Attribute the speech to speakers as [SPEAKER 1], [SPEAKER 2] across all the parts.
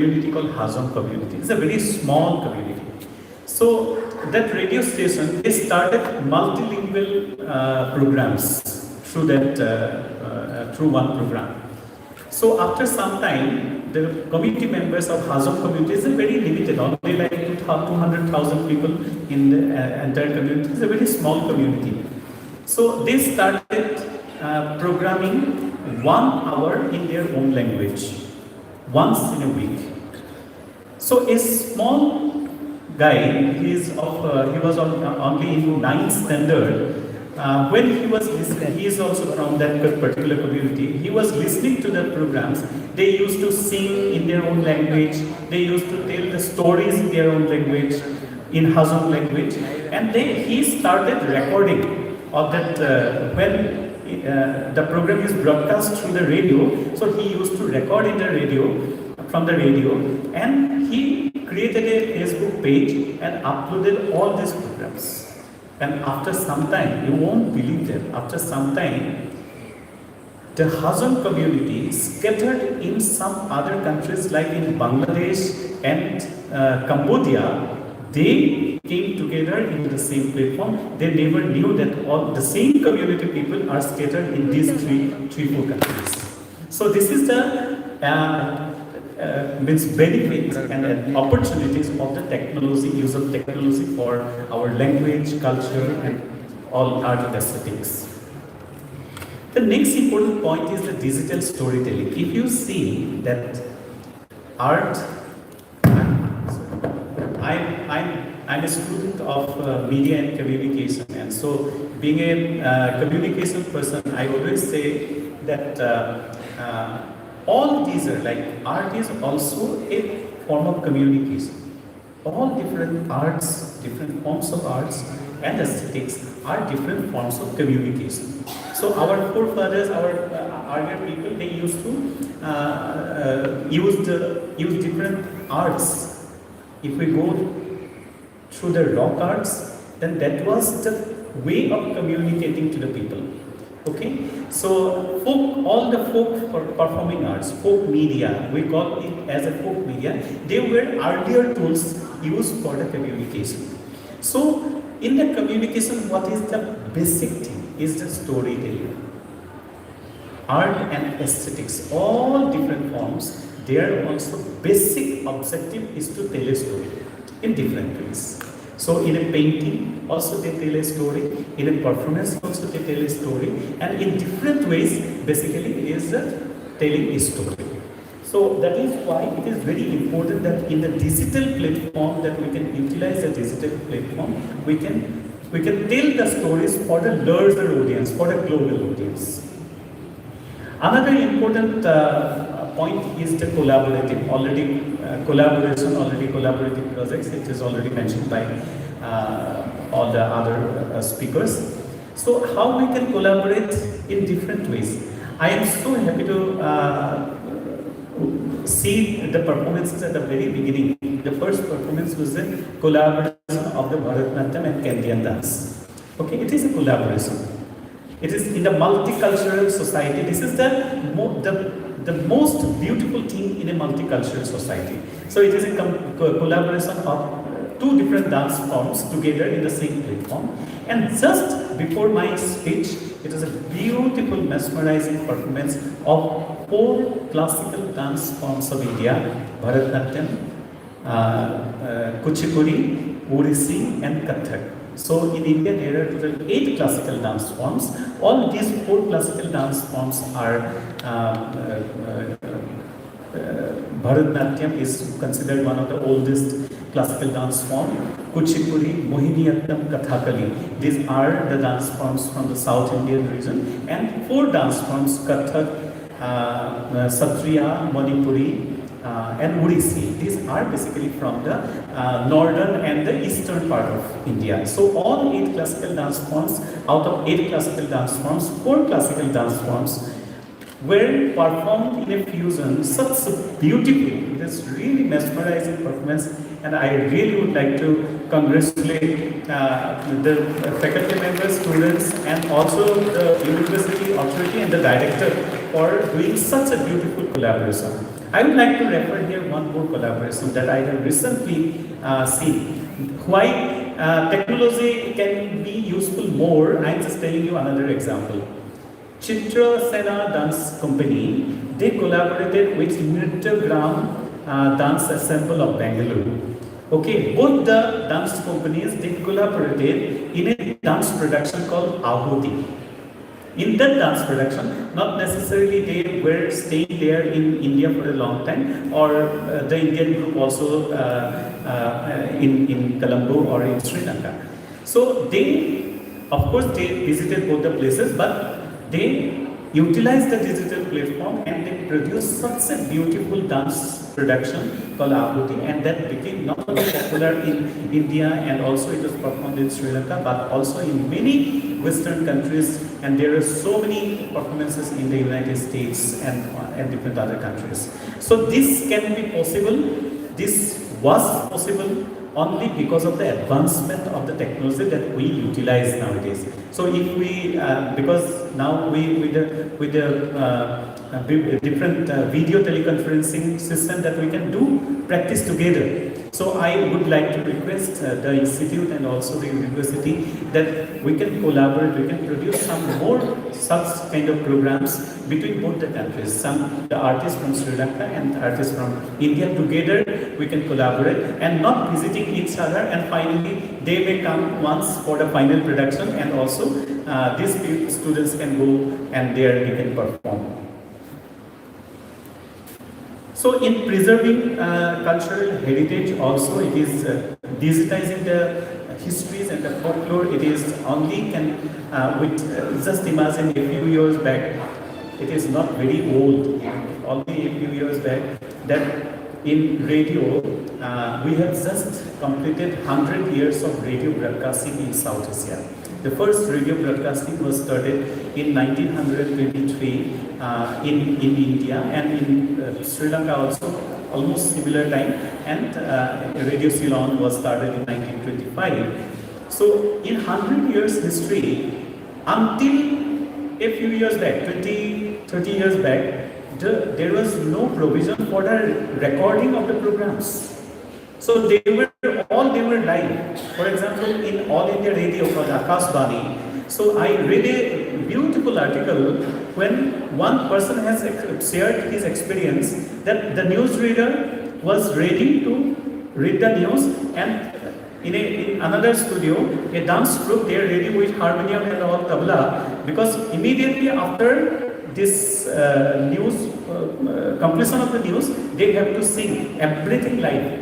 [SPEAKER 1] community called Hazon community. It's a very small community. So that radio station, they started multilingual programs through that through one program. So after some time, the community members of Hazon community is very limited, only like 200,000 people in the entire community. It's a very small community. So they started programming 1 hour in their own language, once in a week. So a small guy, he was only in 9th standard. When he was listening, he is also from that particular community. He was listening to the programs. They used to sing in their own language. They used to tell the stories in their own language, in Hazon language. And he started recording of that when the program is broadcast through the radio. So he used to record in the radio, from the radio, and he created a Facebook page and uploaded all these programs. And after some time, you won't believe that, after some time, the Hazon community scattered in some other countries like in Bangladesh and Cambodia, they came together into the same platform. They never knew that all the same community people are scattered in these four countries. So this is the means benefits and opportunities of the technology, use of technology for our language, culture, and all art and aesthetics. The next important point is the digital storytelling. If you see that art, I'm a student of media and communication, and so being a communication person, I always say that all these are like art is also a form of communication. All different arts, different forms of arts and aesthetics are different forms of communication. So our forefathers, our earlier people, they used to use different arts. If we go through the rock arts, then that was the way of communicating to the people. Okay, so all the folk performing arts, folk media, we call it as a folk media, they were earlier tools used for the communication. So in the communication, what is the basic thing is the storytelling. Art and aesthetics, all different forms, their also basic objective is to tell a story in different ways. So in a painting, also they tell a story. In a performance, also they tell a story. And in different ways, basically, is telling a story. So that is why it is very important that in the digital platform, that we can utilize the digital platform, we can tell the stories for the larger audience, for the global audience. Another important point is the collaborative, collaborative projects. It is already mentioned by all the other speakers. So how we can collaborate in different ways. I am so happy to see the performances at the very beginning. The first performance was a collaboration of the Bharatanatyam and Canadian dance. Okay, it is a collaboration. It is in the multicultural society. This is the most beautiful thing in a multicultural society. So it is a collaboration of two different dance forms together in the same platform. And just before my speech, it is a beautiful, mesmerizing performance of 4 classical dance forms of India: Bharatanatyam, Kuchipudi, Odissi, and Kathak. So in India, there are total 8 classical dance forms. All these 4 classical dance forms are Bharatanatyam is considered one of the oldest classical dance form. Kuchipudi, Mohiniyattam, Kathakali. These are the dance forms from the South Indian region. And 4 dance forms: Kathak, Satriya, Manipuri, and Odissi. These are basically from the northern and the eastern part of India. So all 8 classical dance forms, out of 8 classical dance forms, 4 classical dance forms were performed in a fusion, such a beautiful, this really mesmerizing performance. And I really would like to congratulate the faculty members, students, and also the university authority and the director for doing such a beautiful collaboration. I would like to refer here one more collaboration that I have recently seen. Why technology can be useful more, I'm just telling you another example. Chitra Sena Dance Company, they collaborated with Nrityagram Dance Ensemble of Bangalore. Okay, both the dance companies, they collaborated in a dance production called Ahuti. In that dance production, not necessarily they were staying there in India for a long time, or the Indian group also in Colombo or in Sri Lanka. So they, of course, they visited both the places, but they utilized the digital platform and they produced such a beautiful dance production called Ahuti, and that became not only popular in India and also it was performed in Sri Lanka, but also in many Western countries, and there are so many performances in the United States and different other countries. So this can be possible, this was possible only because of the advancement of the technology that we utilize nowadays. So if we, because now we with the different video teleconferencing system that we can do practice together. So I would like to request the institute and also the university that we can collaborate, we can produce some more such kind of programs between both the countries. Some the artists from Sri Lanka and artists from India together, we can collaborate and not visiting each other, and finally they may come once for the final production, and also these students can go and there they can perform. So in preserving cultural heritage also, it is digitizing the histories and the folklore. It is only can, just imagine a few years back, it is not very old, only a few years back, that in radio, we have just completed 100 years of radio broadcasting in South Asia. The first radio broadcasting was started in 1923 in India, and in Sri Lanka also almost similar time, and Radio Ceylon was started in 1925. So in 100 years history, until a few years back, 20-30 years back, there was no provision for the recording of the programs. So they were live. For example, in All India Radio called Akashvani. So I read a beautiful article when one person has shared his experience that the newsreader was ready to read the news, and in another studio, a dance group, they are ready with harmonium and all tabla, because immediately after this completion of the news, they have to sing everything live.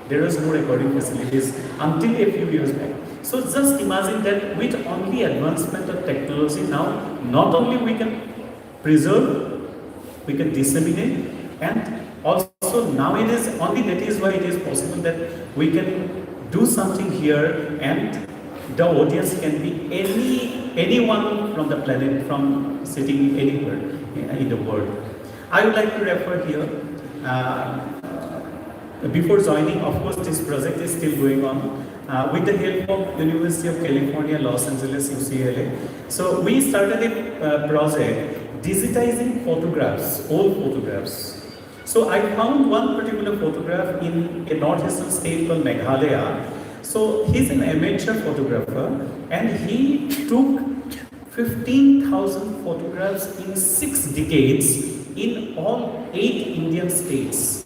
[SPEAKER 1] There was no recording facilities until a few years back. So just imagine that with only advancement of technology now, not only we can preserve, we can disseminate, and also now it is only that is why it is possible that we can do something here and the audience can be anyone from the planet, from sitting anywhere in the world. I would like to refer here, before joining, of course, this project is still going on with the help of University of California, Los Angeles, UCLA. So we started a project digitizing photographs, old photographs. So I found one particular photograph in a northeastern state called Meghalaya. So he's an amateur photographer and he took 15,000 photographs in 6 decades in all 8 Indian states.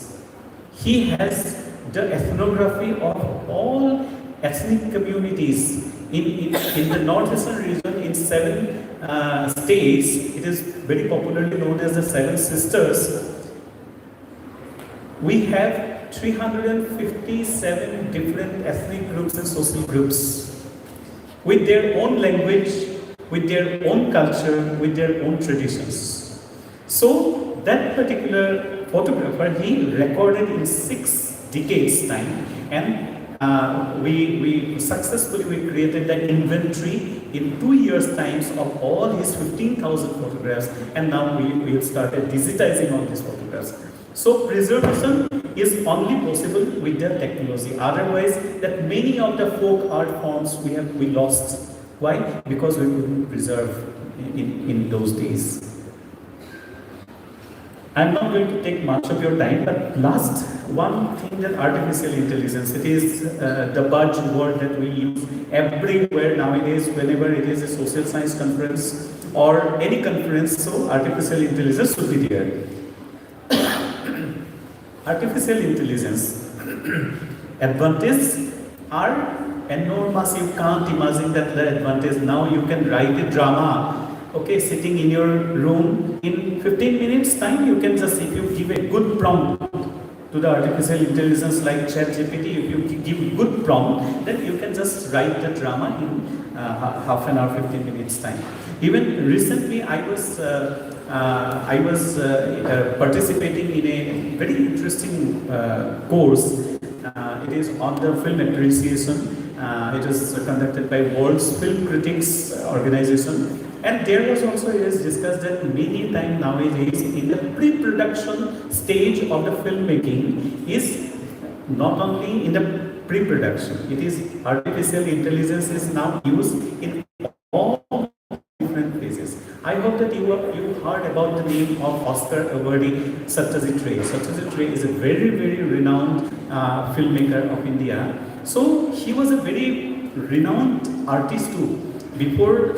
[SPEAKER 1] He has the ethnography of all ethnic communities in the northeastern region in 7 states. It is very popularly known as the 7 Sisters. We have 357 different ethnic groups and social groups with their own language, with their own culture, with their own traditions. So that particular photographer, he recorded in 6 decades time, and we successfully created the inventory in 2 years times of all his 15,000 photographs, and now we have started digitizing all these photographs. So preservation is only possible with the technology. Otherwise, that many of the folk art forms we lost. Why? Because we couldn't preserve in those days. I'm not going to take much of your time, but last one thing, that artificial intelligence, it is the buzzword that we use everywhere nowadays, whenever it is a social science conference or any conference, so artificial intelligence should be there. Artificial intelligence advantages are enormous. You can't imagine that the advantage. Now you can write a drama, okay, sitting in your room in 15 minutes time. You can just, if you give a good prompt to the artificial intelligence like ChatGPT, if you give good prompt, then you can just write the drama in half an hour, 15 minutes time. Even recently, I was participating in a very interesting course. It is on the film appreciation. It is conducted by World's Film Critics Organization. And there was also, it is discussed that many times nowadays in the pre-production stage of the filmmaking is not only in the pre-production, it is artificial intelligence is now used in all different phases. I hope that you heard about the name of Oscar awardee Satyajit Ray. Satyajit Ray is a very, very renowned filmmaker of India. So he was a very renowned artist too. Before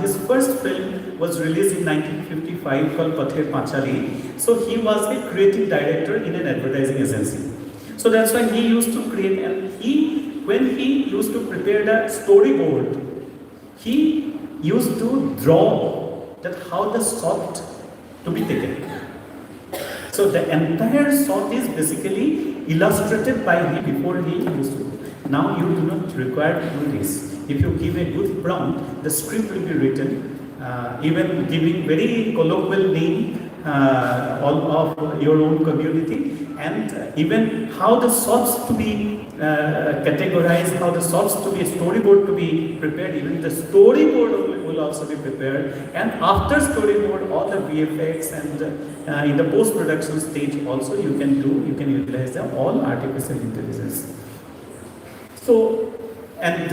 [SPEAKER 1] his first film was released in 1955 called Pather Panchali, so he was a creative director in an advertising agency. So that's why he used to create, and when he used to prepare the storyboard, he used to draw that how the shot to be taken. So the entire shot is basically illustrated by him before he used to. Now you do not require to do this. If you give a good prompt, the script will be written, even giving very colloquial name of your own community, and even how the shots to be categorized, how the shots to be, a storyboard to be prepared, even the storyboard will also be prepared, and after storyboard, all the VFX and in the post-production stage also you can utilize the all artificial intelligence. So, and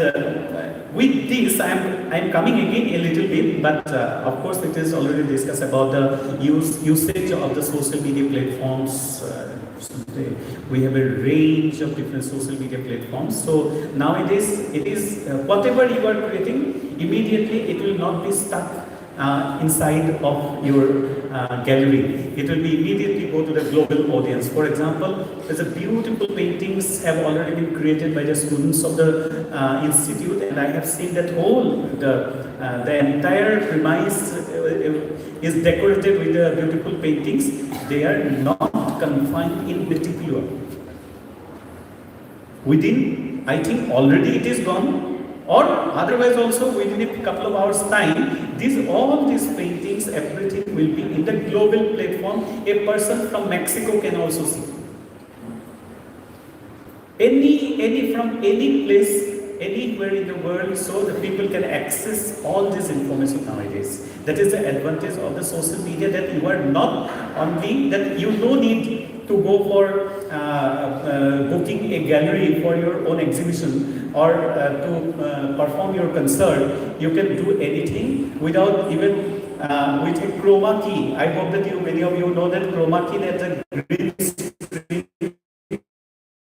[SPEAKER 1] with this, I'm coming again a little bit, but of course it is already discussed about the usage of the social media platforms. We have a range of different social media platforms. So nowadays, it is whatever you are creating, immediately it will not be stuck inside of your gallery. It will be immediately go to the global audience. For example, there's a beautiful paintings have already been created by the students of the institute, and I have seen that whole the entire premise is decorated with the beautiful paintings. They are not confined in particular. Within, I think already it is gone. Or otherwise also within a couple of hours time, all these paintings, everything will be in the global platform. A person from Mexico can also see. Any from any place, anywhere in the world, so the people can access all this information nowadays. That is the advantage of the social media, that you are not only, that you no need to go for booking a gallery for your own exhibition or to perform your concert. You can do anything without even with a chroma key. I hope that many of you know that chroma key, that's a green screen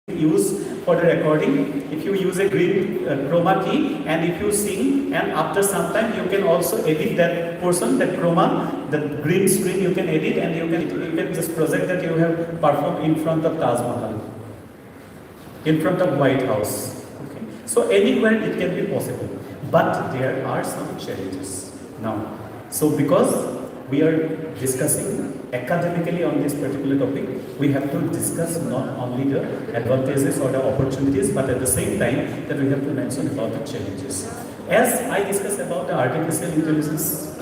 [SPEAKER 1] use for the recording. If you use a green chroma key and if you sing, and after some time you can also edit that portion, that chroma, the green screen you can edit, and you can just project that you have performed in front of Taj Mahal, in front of White House. Okay. So anywhere it can be possible, but there are some challenges now. So because we are discussing academically on this particular topic, we have to discuss not only the advantages or the opportunities, but at the same time that we have to mention about the challenges. As I discussed about the artificial intelligence,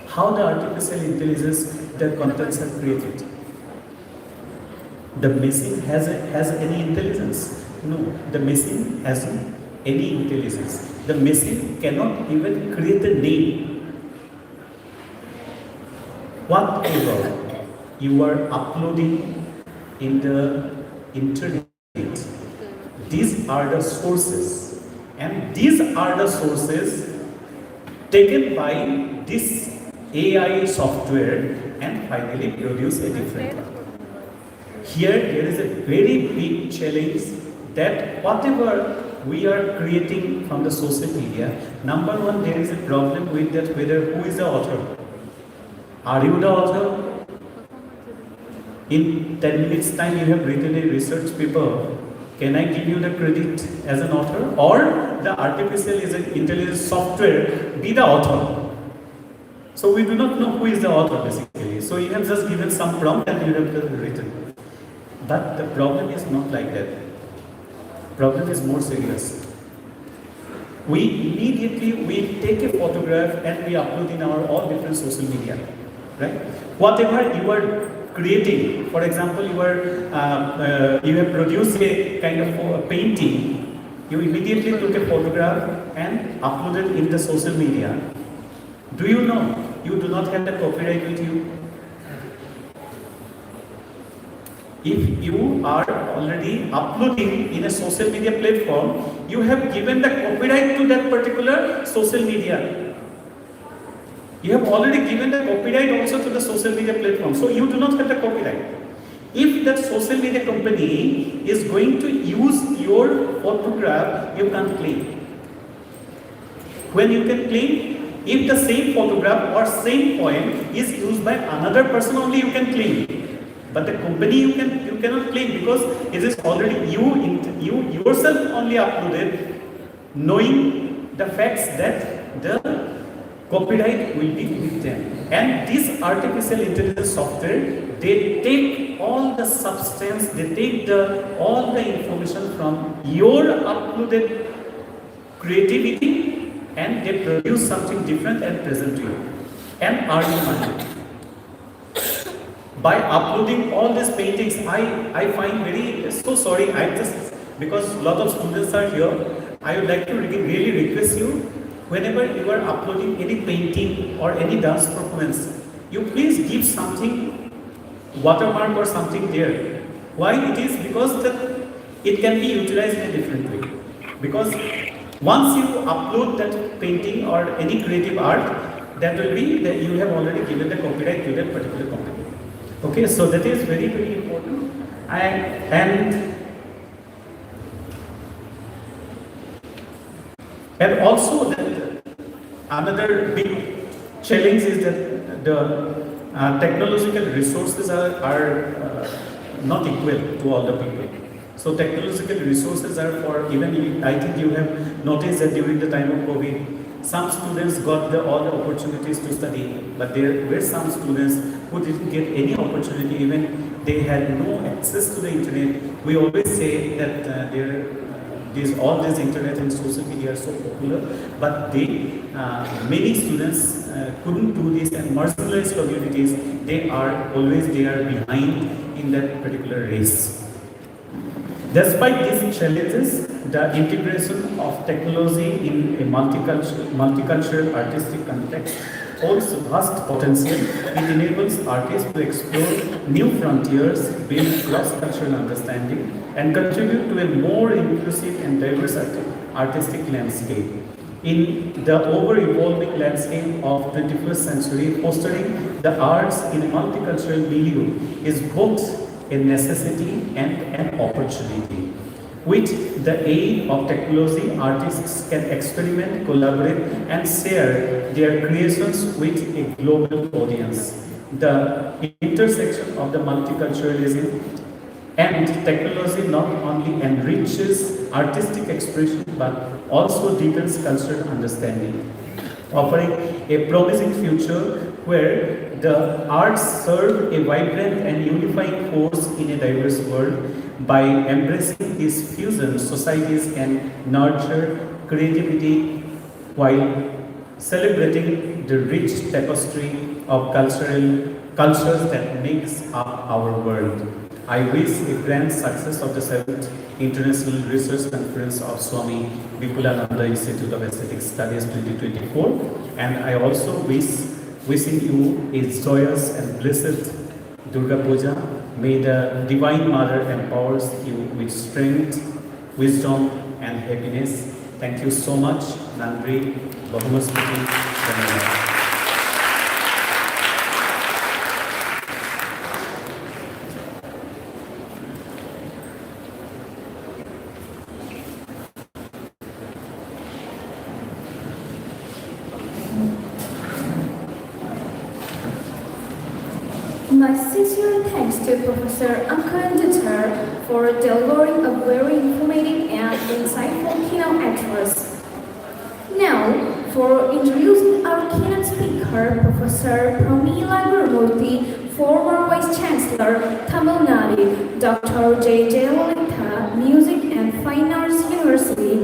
[SPEAKER 1] how the artificial intelligence, the contents are created. The machine has any intelligence? No, the machine has any intelligence. The machine cannot even create a name. Whatever you are uploading in the internet, these are the sources, and these are the sources taken by this AI software and finally produce a different one. Here there is a very big challenge that whatever we are creating from the social media, number one, there is a problem with that whether who is the author. Are you the author? In 10 minutes time you have written a research paper. Can I give you the credit as an author? Or the artificial intelligence software be the author? So we do not know who is the author basically. So you have just given some prompt and you have just written. But the problem is not like that. Problem is more serious. We immediately take a photograph and we upload in our all different social media, right? Whatever you are creating, for example, you have produced a kind of a painting. You immediately took a photograph and uploaded in the social media. Do you know you do not have the copyright with you? If you are already uploading in a social media platform, you have given the copyright to that particular social media. You have already given the copyright also to the social media platform. So you do not have the copyright. If that social media company is going to use your photograph, you can't claim. When you can claim, if the same photograph or same poem is used by another person, only you can claim. But the company you cannot claim because it is already you yourself only uploaded, knowing the facts that the copyright will be with them. And this artificial intelligence software, they take all the substance, they take all the information from your uploaded creativity and they produce something different and present to you and earn money. By uploading all these paintings, I find very so sorry. I just because a lot of students are here, I would like to really request you, whenever you are uploading any painting or any dance performance, you please give something watermark or something there. Why it is? Because it can be utilized in a different way. Because once you upload that painting or any creative art, that will be that you have already given the copyright to that particular company. Okay, so that is very, very important. And also another big challenge is that the technological resources are not equal to all the people. So technological resources are for even, I think you have noticed that during the time of COVID, some students got all the opportunities to study, but there were some students who didn't get any opportunity, even they had no access to the internet. We always say that all these internet and social media are so popular, but many students couldn't do this, and marginalized communities, they are behind in that particular race. Despite these challenges, the integration of technology in a multicultural artistic context holds vast potential. It enables artists to explore new frontiers, build cross-cultural understanding, and contribute to a more inclusive and diverse artistic landscape. In the ever-evolving landscape of 21st century, fostering the arts in a multicultural milieu is both a necessity and an opportunity. With the aid of technology, artists can experiment, collaborate, and share their creations with a global audience. The intersection of the multiculturalism and technology not only enriches artistic expression but also deepens cultural understanding, offering a promising future where the arts serve a vibrant and unifying force in a diverse world. By embracing this fusion, societies can nurture creativity while celebrating the rich tapestry of cultures that makes up our world. I wish a grand success of the 7th International Research Conference of Swami Vipulananda Institute of Aesthetic Studies 2024, and I also wishing you a joyous and blessed Durga Puja. May the Divine Mother empowers you with strength, wisdom, and happiness. Thank you so much. Nandri, Bahumasmiti, Dhanyavad.
[SPEAKER 2] My sincere thanks to Professor Ankur for delivering a very informative and insightful keynote address. Now, for introducing our keynote speaker, Professor Pramila Gurumurthy, former Vice Chancellor, Tamil Nadu, Dr. J. Jayalalitha, Music and Fine Arts University.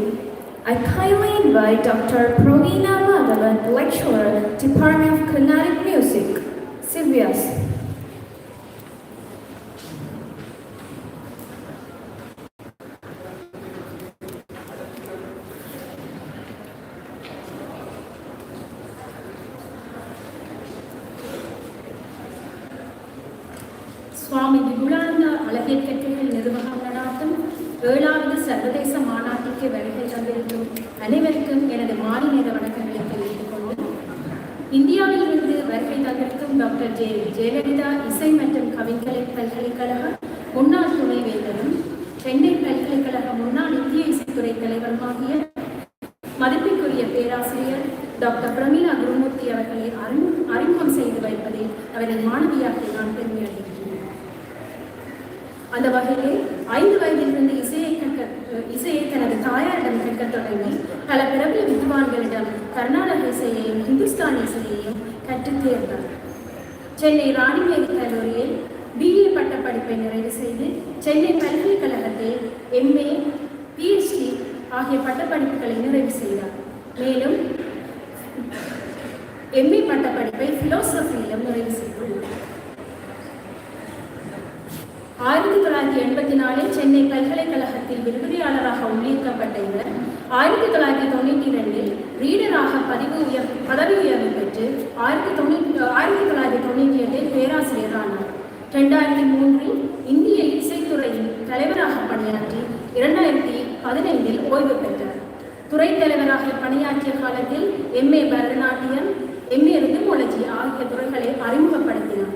[SPEAKER 2] I kindly invite Dr. Praveena Madhavan, Lecturer, Department of Carnatic Music, Svias.
[SPEAKER 3] சுவாமி விபுலானந்த அழகியல் கற்கைகள் நிர்வாகம் நடாத்தும் 7வது சர்வதேச மாநாட்டிற்கு வருகை தந்திருக்கும் அனைவருக்கும் எனது மாலை நேர வணக்கங்களை தெரிவித்துக் கொண்டு இந்தியாவிலிருந்து வருகை தந்திருக்கும் டாக்டர் ஜே ஜெயலலிதா இசை மற்றும் கவிக்கலை பல்கலைக்கழக முன்னாள் துணைவேந்தரும் சென்னை பல்கலைக்கழக முன்னாள் இந்திய இசைத்துறை தலைவருமாகிய மதிப்பிற்குரிய பேராசிரியர் டாக்டர் பிரமிளா குருமூர்த்தி அவர்களை அறிமுகம் செய்து வைப்பதில் அவரின் மாணவியாக நான் பெருமை அடைகிறேன். அந்த வகையிலே 5 வயதிலிருந்து இசையை தனது தாயாரிடம் கற்கத் தொடங்கி பல பிரபல வித்வான்களிடம் கர்நாடக இசையையும் இந்துஸ்தானி இசையையும் கற்றுத் தேர்ந்தார். சென்னை ராணிமேரி கல்லூரியில் BA பட்டப்படிப்பை நிறைவு செய்து சென்னை பல்கலைக்கழகத்தில் MA, PhD ஆகிய பட்டப்படிப்புகளை நிறைவு செய்தார். மேலும் MA பட்டப்படிப்பை பிலோசபியிலும் நிறைவு செய்துள்ளார். 1984 சென்னை பல்கலைக்கழகத்தில் விரிவுரையாளராக உள்ளிருக்கப்பட்ட இவர் 1992 ரீடராக பதவி உயர்வு பெற்று 1998 பேராசிரியர் ஆனார். 2003 இந்திய இசைத்துறையின் தலைவராக பணியாற்றி 2015 ஓய்வு பெற்றார். துறை தலைவராக பணியாற்றிய காலத்தில் MA பரதநாட்டியம், MA ரிதமாலஜி ஆகிய துறைகளை அறிமுகப்படுத்தினார்.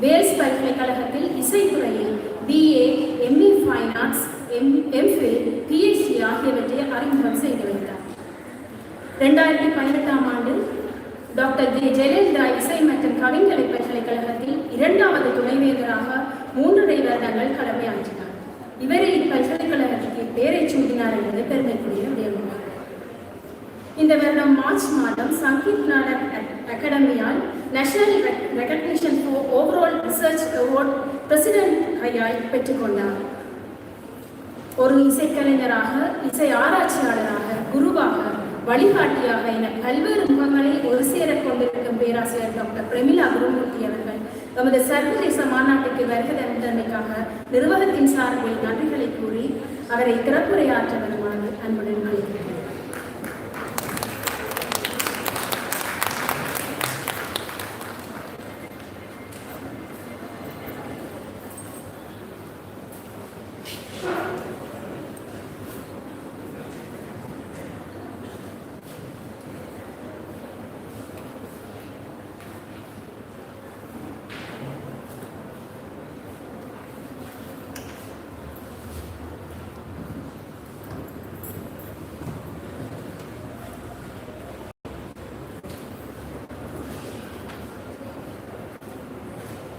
[SPEAKER 3] வேல்ஸ் பல்கலைக்கழகத்தில் இசைத்துறையில் BA, MA Fine Arts, MPhil, PhD ஆகியவற்றை அறிமுகம் செய்து வைத்தார். 2018ஆம் ஆண்டு டாக்டர் ஜே ஜெயலலிதா இசை மற்றும் கவிஞலை பல்கலைக்கழகத்தில் 2வது துணைவேந்தராக 3.5 வருடங்கள் கடமையாற்றினார். இவரை இப்பல்கலைக்கழகத்திற்கு பேரை சூட்டினார் என்பது பெருமைக்குரிய விடயமாகும். இந்த வருடம் மார்ச் மாதம் சங்கீத் நாடக் அகாடமியால் national recognition for overall research award president கையால் பெற்றுக்கொண்டார். ஒரு இசைக்கலைஞராக, இசை ஆராய்ச்சியாளராக, குருவாக, வழிகாட்டியாக என பல்வேறு முகங்களை ஒரு சேர கொண்டிருக்கும் பேராசிரியர் டாக்டர் பிரமிளா குருமூர்த்தி அவர்கள் தமது சர்வதேச மாநாட்டுக்கு வருகை தந்தமைக்காக நிர்வாகத்தின் சார்பில் நன்றிகளை கூறி அவரை திறப்புரையாற்ற வருமாறு அன்புடன் அழைக்கிறேன்.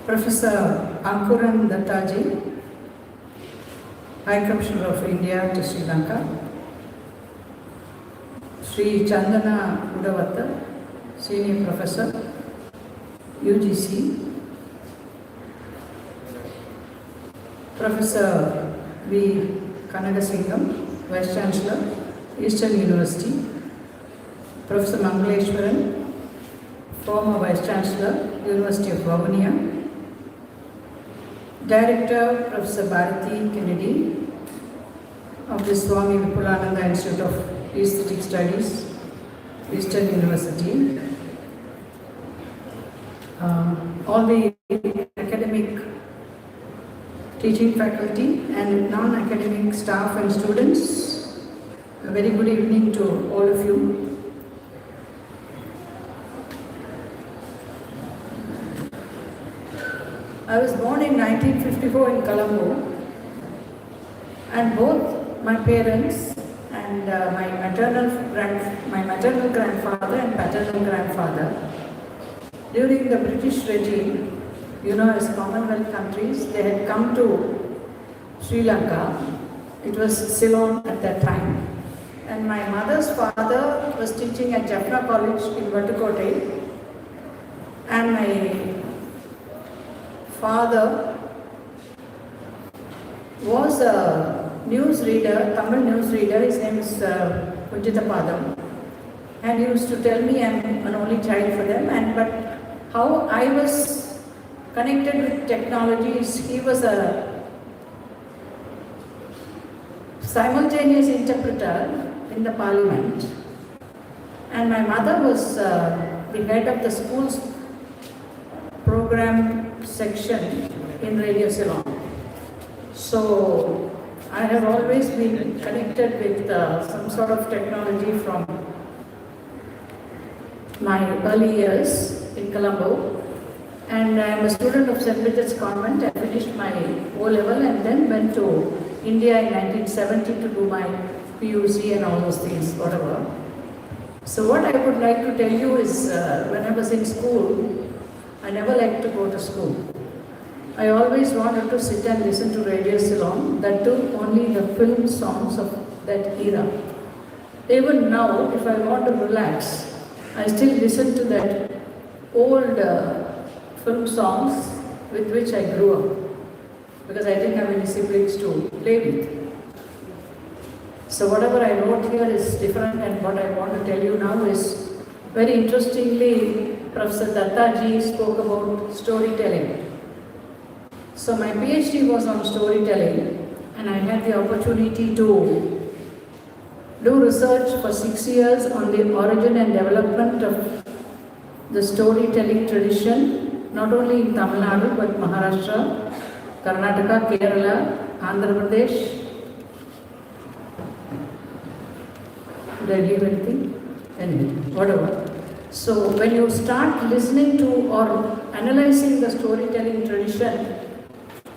[SPEAKER 4] Professor Ankuran Dattaji, High Commissioner of India to Sri Lanka, Sri Chandana Udavatta, Senior Professor, UGC, Professor V. Kanagasingam, Vice Chancellor, Eastern University, Professor Mangaleshwaran, former Vice Chancellor, University of Vavuniya, Director Professor Bharati Kennedy of the Swami Vipulananda Institute of Aesthetic Studies, Eastern University, all the academic teaching faculty and non-academic staff and students, a very good evening to all of you. I was born in 1954 in Colombo, and both my parents and my maternal grandfather and paternal grandfather during the British regime as Commonwealth countries, they had come to Sri Lanka. It was Ceylon at that time. And my mother's father was teaching at Jaffna College in Vatukote. And my father was a newsreader, Tamil newsreader. His name is Padam. And he used to tell me I'm an only child for them. But how I was connected with technology is he was a simultaneous interpreter in the parliament, and my mother was the head of the school's program section in Radio Ceylon. So I have always been connected with some sort of technology from my early years in Colombo. And I am a student of St. Bridget's Convent. I finished my O-level and then went to India in 1970 to do my PUC and all those things, whatever. So what I would like to tell you is, when I was in school, I never liked to go to school. I always wanted to sit and listen to Radio Ceylon, that too only the film songs of that era. Even now, if I want to relax, I still listen to that old film songs with which I grew up, because I didn't have any siblings to play with. So whatever I wrote here is different, and what I want to tell you now is, very interestingly, Professor Dattaji spoke about storytelling. So my PhD was on storytelling, and I had the opportunity to do research for 6 years on the origin and development of the storytelling tradition, not only in Tamil Nadu but Maharashtra, Karnataka, Kerala, Andhra Pradesh. Did I leave anything? Anyway, whatever. So when you start listening to or analyzing the storytelling tradition,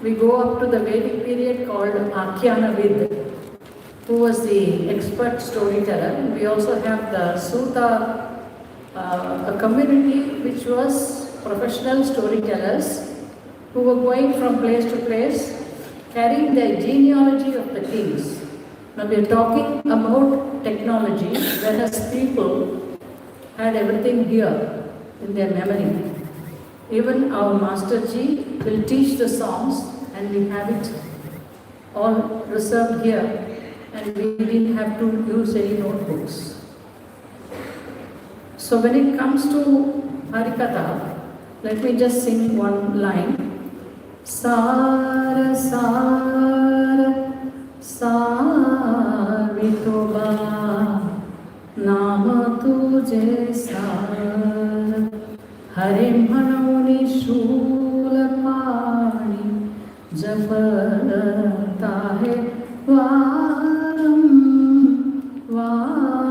[SPEAKER 4] we go up to the Vedic period called Akhyanavid, who was the expert storyteller. We also have the Suta, a community which was professional storytellers who were going from place to place, carrying the genealogy of the kings. Now we are talking about technology, whereas people had everything here in their memory. Even our Master Ji will teach the songs, and we have it all reserved here, and we didn't have to use any notebooks. So when it comes to Harikatha, let me just sing one line. Sara Sara Sar Vitoba Nama Tujhe Sar Hare Manoni Shula Pani Japarata Hai Varam Varam.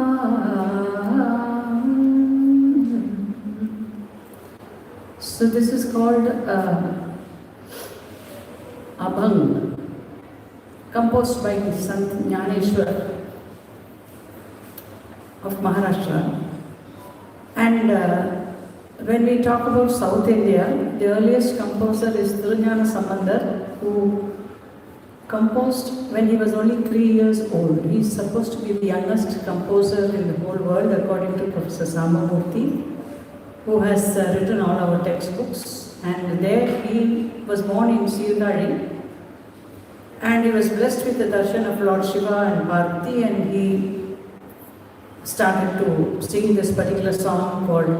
[SPEAKER 4] So this is called Abhang, composed by Sant Jnaneshwar of Maharashtra. And when we talk about South India, the earliest composer is Tirunjana Sambandar, who composed when he was only 3 years old. He is supposed to be the youngest composer in the whole world, according to Professor Samamurthy, who has written all our textbooks. And there he was born in Sirgari, and he was blessed with the darshan of Lord Shiva and Parvati, and he started to sing this particular song called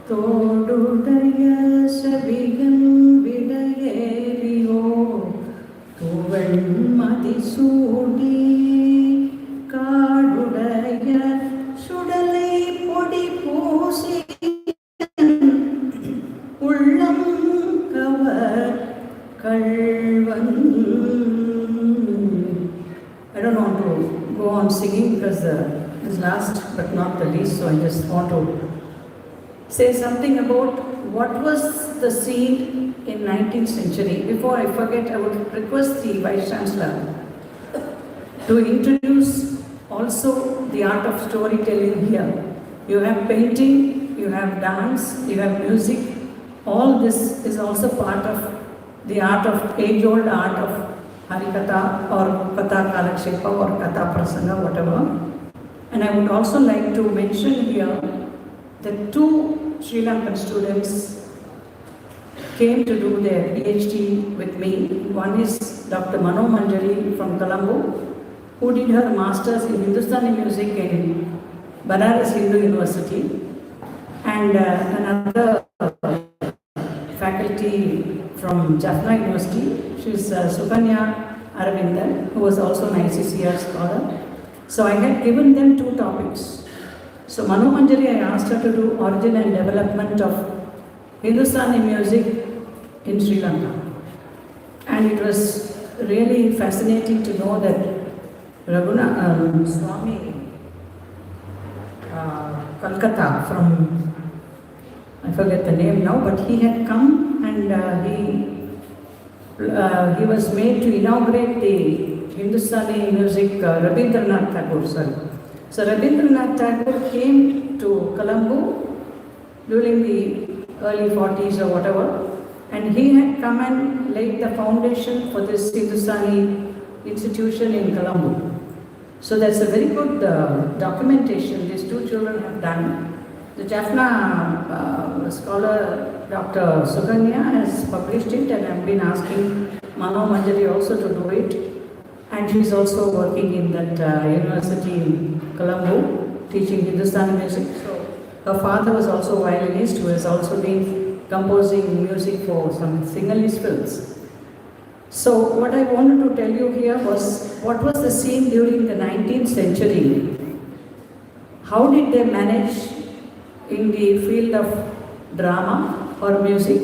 [SPEAKER 4] Todudaya Savigan Vidayeriyo Tuvan Madisudi Kadudaya Sudalai Podi Posi Ullam Kavar Kalvan. I don't want to go on singing because it's last but not the least, so I just want to say something about what was the scene in 19th century. Before I forget, I would request the Vice Chancellor to introduce also the art of storytelling here. You have painting, you have dance, you have music, all this is also part of the art of age-old art of Harikatha or Katha Kalakshepa or Katha Prasanga, whatever. And I would also like to mention here that two Sri Lankan students came to do their PhD with me. One is Dr. Mano Manjari from Colombo, who did her Masters in Hindustani music in Banaras Hindu University. And another faculty from Jaffna University, she is Sukanya Aravindan, who was also an ICCR scholar. So I had given them two topics. So Manu Manjari, I asked her to do origin and development of Hindustani music in Sri Lanka. And it was really fascinating to know that Swami Kolkata from, I forget the name now, but he had come and he was made to inaugurate the Hindustani music, Rabindranath Tagore, sorry. So Rabindranath Tagore came to Colombo during the early 40s or whatever, and he had come and laid the foundation for this Hindustani institution in Colombo. So that's a very good documentation these two children have done. The Jaffna scholar Dr. Sukanya has published it, and I've been asking Mano Manjari also to do it. And she's also working in that university in Colombo, teaching Hindustani music. So her father was also a violinist who has also been composing music for some Sinhalese films. So what I wanted to tell you here was what was the scene during the 19th century. How did they manage in the field of drama or music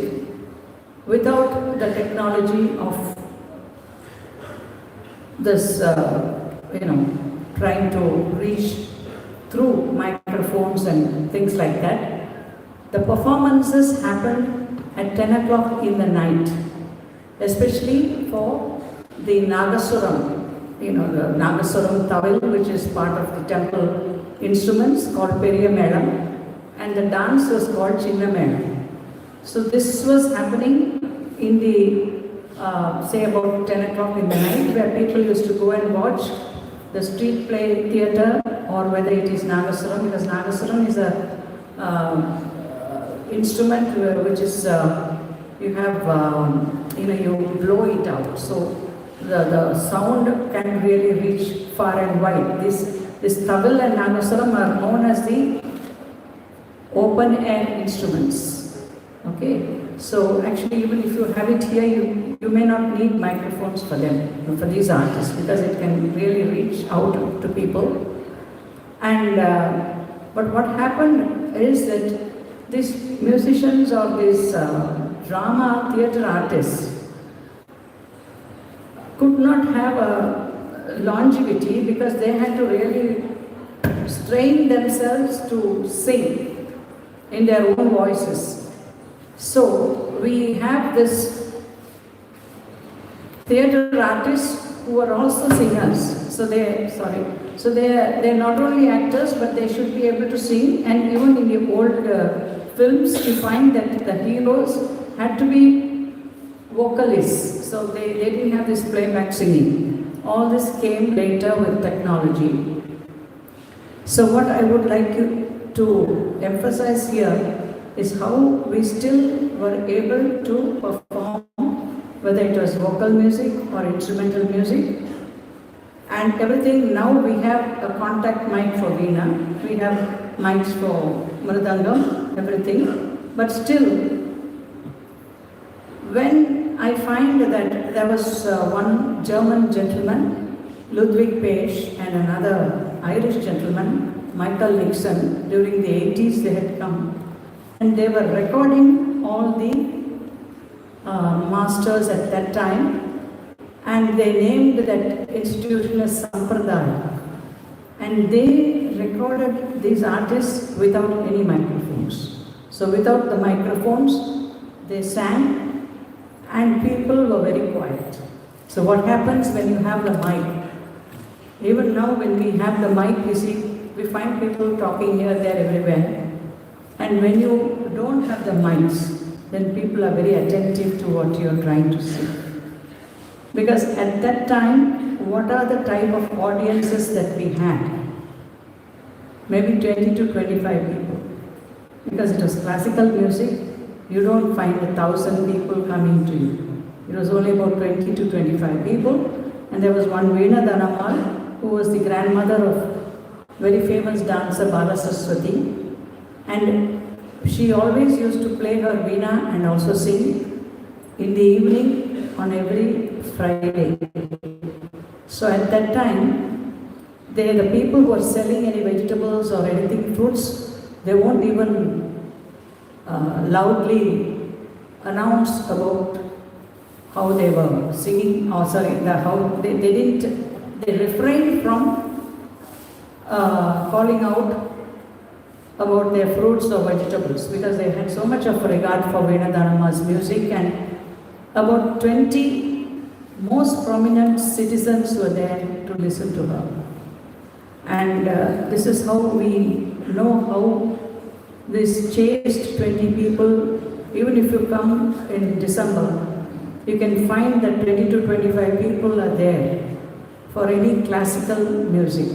[SPEAKER 4] without the technology of this, trying to reach through microphones and things like that. The performances happened at 10 o'clock in the night, especially for the Nagasuram, the Nagasuram Tawil, which is part of the temple instruments called Periya Medam, and the dance was called Chinna Medam. So this was happening in the say about 10 o'clock in the night, where people used to go and watch the street play theatre, or whether it is Nagasuram, because Nagasuram is a instrument which is, you have, you blow it out. So the sound can really reach far and wide. This tabla and Nagasuram are known as the open air instruments. Okay, so actually even if you have it here, you may not need microphones for them, for these artists, because it can really reach out to people. And but what happened is that these musicians or these drama theatre artists could not have a longevity, because they had to really strain themselves to sing in their own voices. So we have this theatre artists who are also singers. So they're not only actors, but they should be able to sing. And even in the old films, you find that the heroes had to be vocalists. So they didn't have this playback singing. All this came later with technology. So what I would like you to emphasize here is how we still were able to perform, whether it was vocal music or instrumental music, and everything. Now we have a contact mic for veena, we have mics for mridangam, everything, but still, when I find that there was one German gentleman, Ludwig Page, and another Irish gentleman, Michael Nixon, during the 80s they had come, and they were recording all the masters at that time, and they named that institution as Sampradaya. And they recorded these artists without any microphones. So without the microphones, they sang, and people were very quiet. So what happens when you have the mic? Even now when we have the mic, you see, we find people talking here, there, everywhere. And when you don't have the mics, then people are very attentive to what you are trying to say. Because at that time, what are the type of audiences that we had? Maybe 20 to 25 people. Because it was classical music, you don't find 1,000 people coming to you. It was only about 20 to 25 people. And there was one Veena Dhanamal, who was the grandmother of very famous dancer Bala Saraswati. And she always used to play her Veena and also sing in the evening on every Friday. So at that time, the people who are selling any vegetables or anything, fruits, they won't even loudly announce about how they were singing, or how they refrained from calling out about their fruits or vegetables, because they had so much of regard for Veena Dhanamal's music, and about 20 most prominent citizens were there to listen to her. And this is how we know how this chaste 20 people, even if you come in December, you can find that 20 to 25 people are there for any classical music.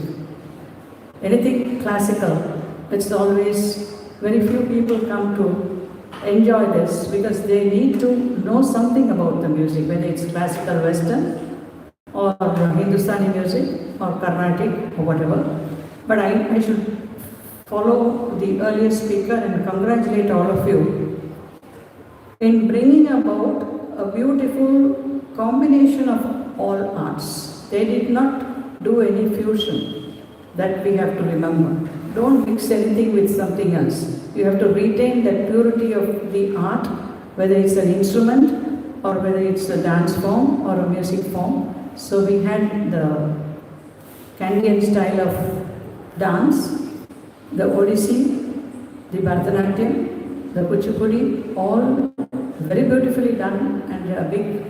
[SPEAKER 4] Anything classical, it's always very few people come to enjoy this, because they need to know something about the music, whether it's classical Western or Hindustani music or Carnatic or whatever. But I should follow the earlier speaker and congratulate all of you in bringing about a beautiful combination of all arts. They did not do any fusion, that we have to remember. Don't mix anything with something else. You have to retain that purity of the art, whether it's an instrument or whether it's a dance form or a music form. So we had the Canadian style of dance, the Odissi, the Bharatanatyam, the Kuchipudi, all very beautifully done, and a big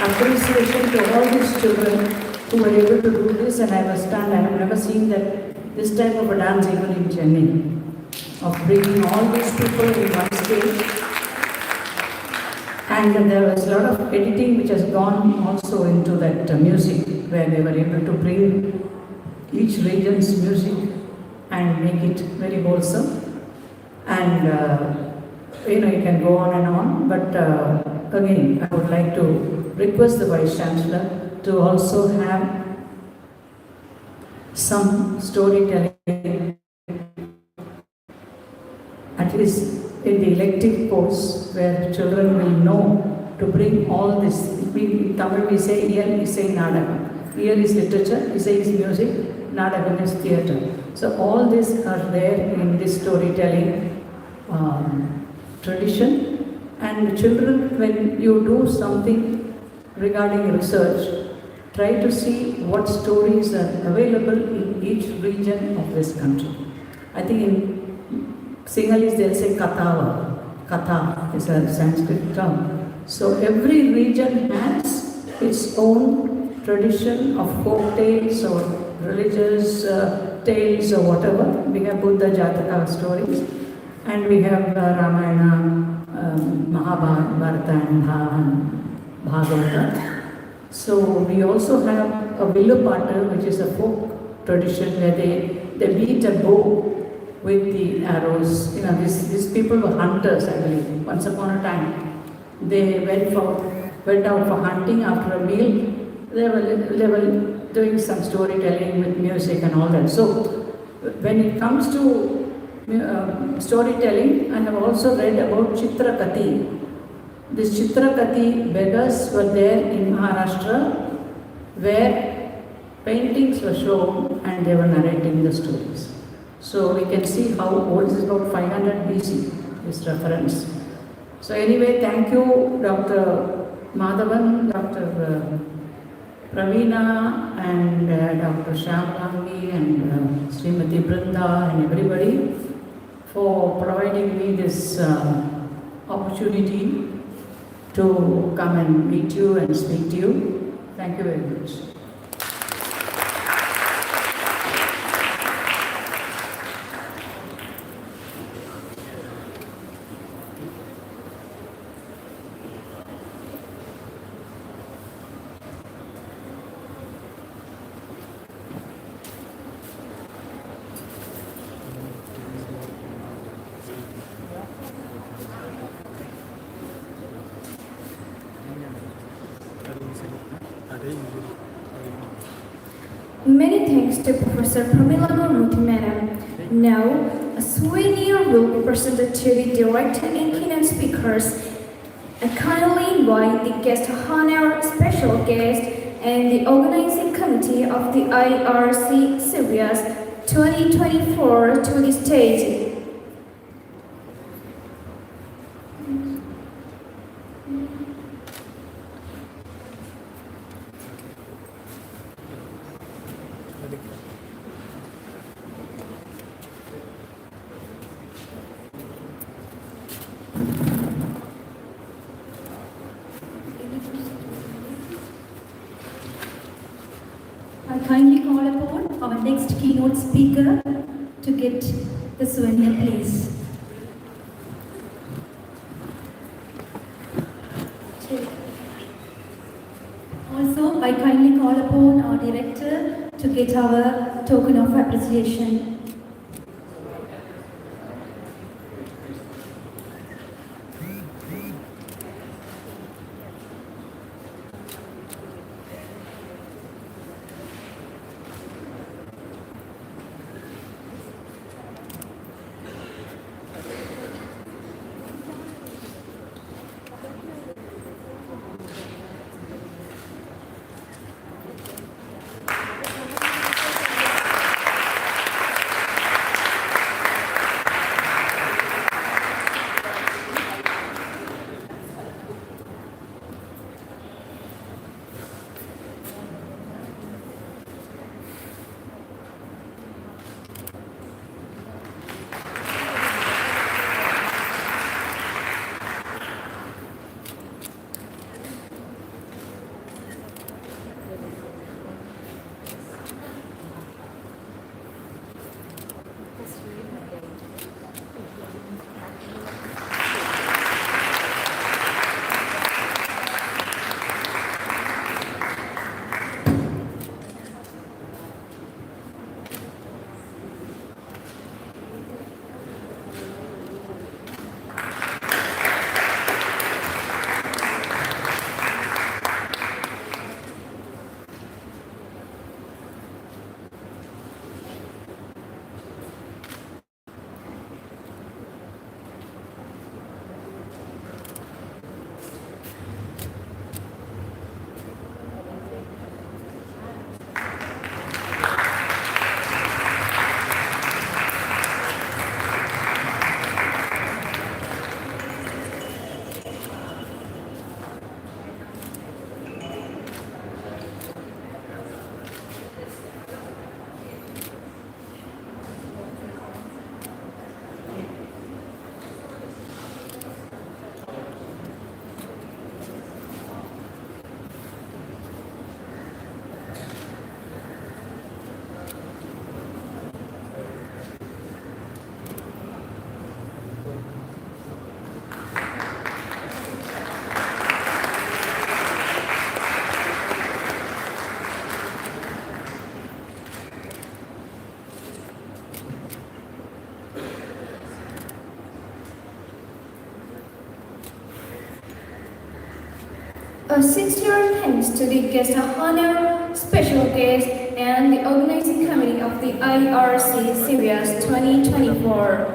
[SPEAKER 4] appreciation to all these children who were able to do this. And I was stunned. I have never seen that this type of a dance even in Chennai, of bringing all these people in one stage. And there was a lot of editing which has gone also into that music, where they were able to bring each region's music and make it very wholesome. And you can go on, but again, I would like to request the Vice Chancellor to also have some storytelling, at least in the elective course, where children will know to bring all this. In Tamil we say, Iyal Isai Nadagam. Iyal is literature, Isai is music, Nadagam is theatre. So all these are there in this storytelling tradition. And children, when you do something regarding research, try to see what stories are available in each region of this country. I think in Sinhalese they'll say Katava. Katha is a Sanskrit term. So every region has its own tradition of folk tales or religious tales or whatever. We have Buddha Jataka stories, and we have Ramayana, Mahabharata and Bhagavata. So we also have a Villupattu, which is a folk tradition where they beat a bow with the arrows. These people were hunters, I believe. Once upon a time, they went out for hunting. After a meal, they were doing some storytelling with music and all that. So when it comes to storytelling, I have also read about Chitrakati. These Chitrakati beggars were there in Maharashtra, where paintings were shown and they were narrating the stories. So we can see how old this is, about 500 BC, this reference. So anyway, thank you Dr. Madhavan, Dr. Praveena and Dr. Shyam and Srimati Brinda and everybody for providing me this opportunity to come and meet you and speak to you. Thank you very much.
[SPEAKER 2] Many thanks to Professor Pramila Gurmukhi Madam. Now, a souvenir will be presented to the director and keynote speakers. I kindly invite the guest of honor, special guest, and the organizing committee of the IRC Svias 2024 to the stage.
[SPEAKER 5] I kindly call upon our next keynote speaker to get the souvenir, please. Also, I kindly call upon our director to get our token of appreciation.
[SPEAKER 2] A sincere thanks to the guest of honor, special guest, and the organizing committee of the IRC Svias 2024.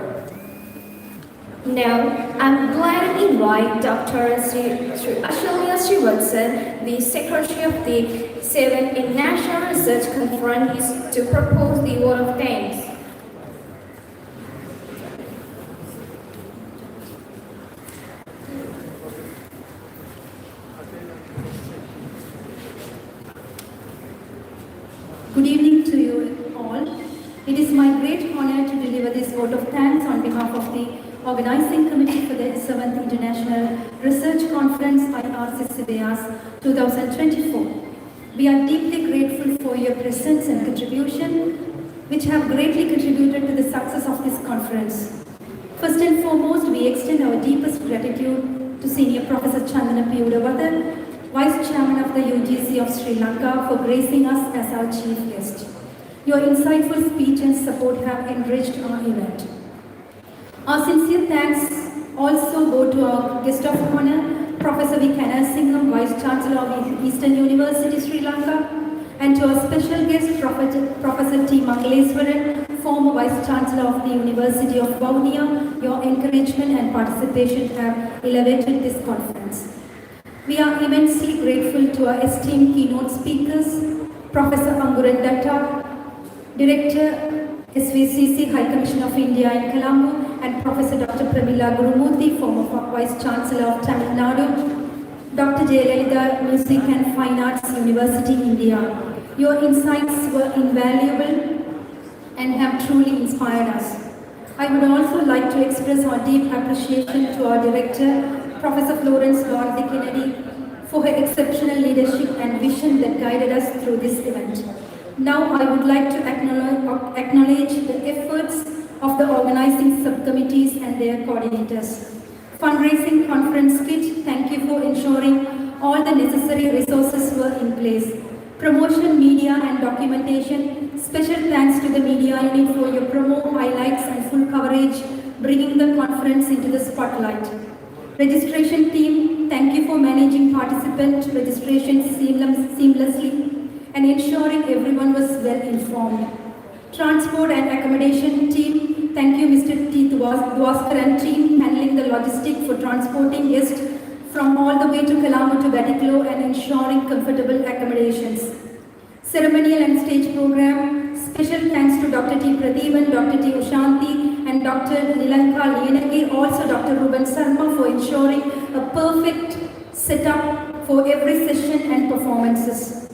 [SPEAKER 2] Now, I'm glad to invite Dr. Eusl Srivatsan, the Secretary of the 7th International Research Conference, to propose the vote of thanks.
[SPEAKER 5] Good evening to you all. It is my great honor to deliver this vote of thanks on behalf of the Organizing Committee for the 7th International Research Conference IRC Svias 2024. We are deeply grateful for your presence and contribution, which have greatly contributed to the success of this conference. First and foremost, we extend our deepest gratitude to Senior Professor Chandana Piyudavathan, Vice Chairman of the UGC of Sri Lanka, for gracing us as our chief guest. Your insightful speech and support have enriched our event. Our sincere thanks also go to our guest of honor, Professor V. Kanasingham, Vice Chancellor of Eastern University, Sri Lanka, and to our special guest, Professor T. Mangaleswaran, former Vice Chancellor of the University of Vavuniya. Your encouragement and participation have elevated this conference. We are immensely grateful to our esteemed keynote speakers, Professor Ankuran Datta, Director, SVCC High Commission of India in Colombo, and Professor Dr. Pramila Gurumurthy, former Vice Chancellor of Tamil Nadu, Dr. Jayalalitha, Music and Fine Arts University, India. Your insights were invaluable and have truly inspired us. I would also like to express our deep appreciation to our Director, Professor Florence Dorothy Kennedy, for her exceptional leadership and vision that guided us through this event. Now I would like to acknowledge the efforts of the organizing subcommittees and their coordinators. Fundraising Conference Kit, thank you for ensuring all the necessary resources were in place. Promotion, media and documentation, special thanks to the media unit for your promo, highlights and full coverage, bringing the conference into the spotlight. Registration team, thank you for managing participant registration seamlessly and ensuring everyone was well informed. Transport and accommodation team, thank you Mr. T. Dwaskar and team handling the logistics for transporting guests from all the way to Colombo to Batiklo and ensuring comfortable accommodations. Ceremonial and stage program, special thanks to Dr. T. Pradeepan, Dr. T. Ushanti and Dr. Nilanka Liyanagi, also Dr. Ruben Sarma for ensuring a perfect setup for every session and performances.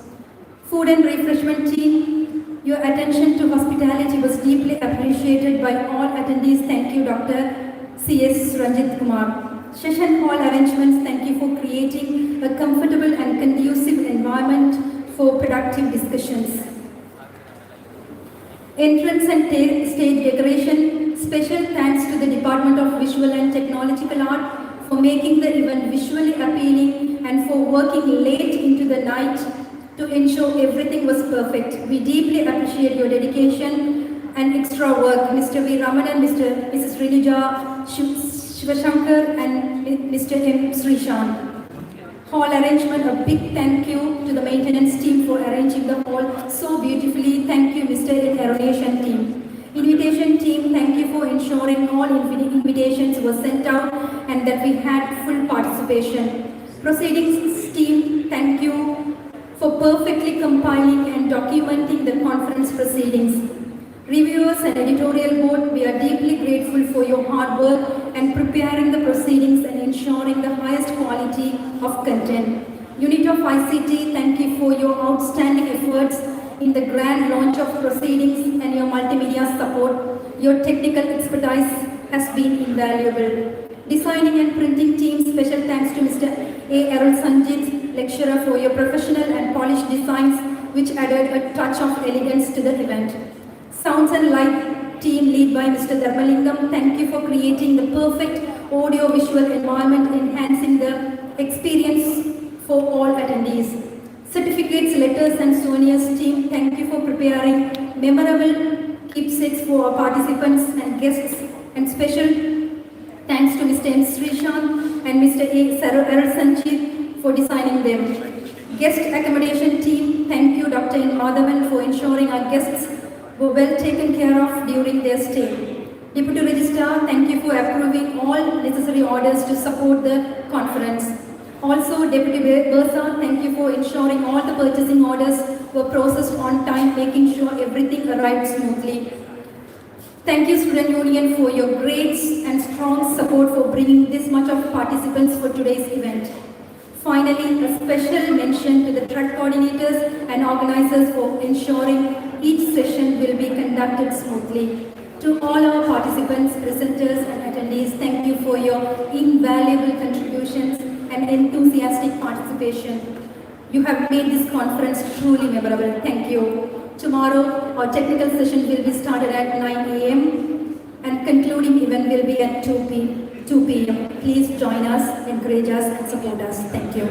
[SPEAKER 5] Food and refreshment team, your attention to hospitality was deeply appreciated by all attendees. Thank you, Dr. C.S. Ranjit Kumar. Session hall arrangements, thank you for creating a comfortable and conducive environment for productive discussions. Entrance and stage decoration, special thanks to the Department of Visual and Technological Art for making the event visually appealing and for working late into the night to ensure everything was perfect. We deeply appreciate your dedication and extra work. Mr. V. Ramanan, Mrs. Rinuja, Shivashankar and Mr. M. Srishan. Hall arrangement, a big thank you to the maintenance team for arranging the hall so beautifully. Thank you, Mr. Aeronation team. Invitation team, thank you for ensuring all invitations were sent out and that we had full participation. Proceedings team, thank you for perfectly compiling and documenting the conference proceedings. Reviewers and editorial board, we are deeply grateful for your hard work and preparing the proceedings and ensuring the highest quality of content. Unit of ICT, thank you for your outstanding efforts in the grand launch of proceedings and your multimedia support. Your technical expertise has been invaluable. Designing and printing team, special thanks to Mr. A. Errol Sanjit, lecturer, for your professional and polished designs which added a touch of elegance to the event. Sounds and light team led by Mr. Dharmalingam, thank you for creating the perfect audio-visual environment, enhancing the experience for all attendees. Certificates, letters and souvenirs team, thank you for preparing memorable keepsakes for our participants and guests, and special thanks to Mr. M. Srishan and Mr. A. Errol Sanjit for designing them. Guest accommodation team, thank you Dr. N. Madhavan for ensuring our guests were well taken care of during their stay. Deputy Registrar, thank you for approving all necessary orders to support the conference. Also, Deputy Bursa, thank you for ensuring all the purchasing orders were processed on time, making sure everything arrived smoothly. Thank you, Student Union, for your great and strong support for bringing this much of participants for today's event. Finally, a special mention to the track coordinators and organizers for ensuring each session will be conducted smoothly. To all our participants, presenters and attendees, thank you for your invaluable contributions and enthusiastic participation. You have made this conference truly memorable. Thank you. Tomorrow, our technical session will be started at 9 a.m. and concluding event will be at 2 p.m. Please join us, encourage us and support us. Thank you.